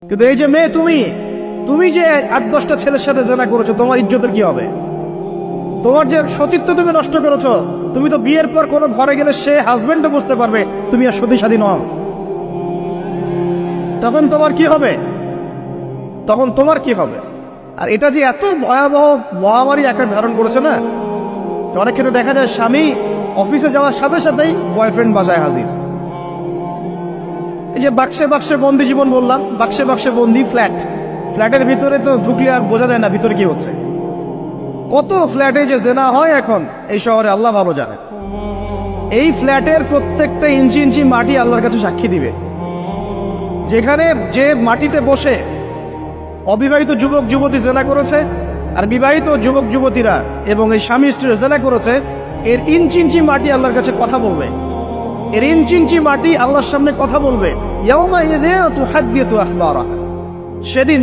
কিন্তু এই যে মেয়ে, তুমি যে 8-10টা ছেলের সাথে জেনা করেছো, তোমার ইজ্জতের কি হবে? তোমার যে সতীত্ব তুমি নষ্ট করেছো। তুমি তো বিয়ের পর কোনো ঘরে গেলে সে হাজবেন্ডও বুঝতে পারবে তুমি আর সতী সাথী নও। তখন তোমার কি হবে? আর এটা যে এত ভয়াবহ মহামারী আকার ধারণ করেছে না, অনেক ক্ষেত্রে দেখা যায় স্বামী অফিসে যাওয়ার সাথে সাথেই বয়ফ্রেন্ড বাসায় হাজির। এই যে বাক্সে বাক্সে বন্দি জীবন বললাম, বাক্সে বাক্সে বন্দি ফ্ল্যাটের ভিতরে তো ঢুকলে আর বোঝা যায় না ভিতরে কি হচ্ছে। কত ফ্ল্যাটে যে জেনা হয় এখন এই শহরে, আল্লাহ ভালো জানে। এই ফ্ল্যাটের প্রত্যেকটা ইঞ্চি ইঞ্চি মাটি আল্লাহর কাছে সাক্ষী দিবে। যেখানে যে মাটিতে বসে অবিবাহিত যুবক যুবতী জেনা করেছে আর বিবাহিত যুবক যুবতীরা এবং এই স্বামী স্ত্রী জেনা করেছে, এর ইঞ্চি ইঞ্চি মাটি আল্লাহর কাছে কথা বলবে। এর ইঞ্চি ইঞ্চি মাটি আল্লাহর সামনে কথা বলবে। ইয়াউমাইযিন তুহাদ্দিসু আখবারাহা, সেদিন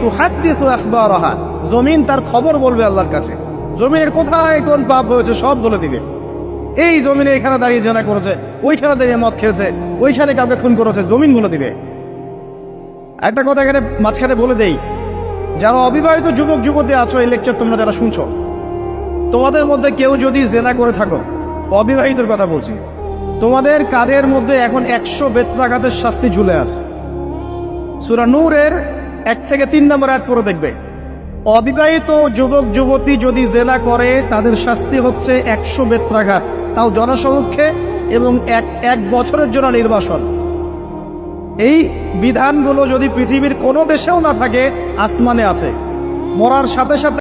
তুহাদ্দিসু আখবারাহা, জমিন তার খবর বলবে আল্লাহর কাছে। জমিনের কোথায় কোন পাপ হয়েছে সব বলে দিবে। এই জমিনে এখানে দাঁড়িয়ে জেনা করেছে, ওইখানে দাঁড়িয়ে মদ খেয়েছে, ওইখানে কাউকে খুন করেছে, জমিন বলে দিবে। একটা কথা এখানে মাঝখানে বলে দেই, যারা অবিবাহিত যুবক যুবতী আছো, এই লেকচার তোমরা যারা শুনছো, তোমাদের মধ্যে কেউ যদি জেনা করে থাকো, অবিবাহিতের কথা বলছি, তোমাদের কাঁধের মধ্যে এখন 100 বেত্রাঘাতের শাস্তি ঝুলে আছে। সূরা নূরের 1 থেকে 3 নম্বর আয়াত পড়ে দেখবে, অবিবাহিত যুবক যুবতী যদি জেনা করে তাদের শাস্তি হচ্ছে 100 বেত্রাঘাত, তাও জনসমক্ষে, এবং এক বছরের জন্য নির্বাসন। এই বিধানগুলো যদি পৃথিবীর কোনো দেশেও না থাকে, আসমানে আছে। মরার সাথে সাথে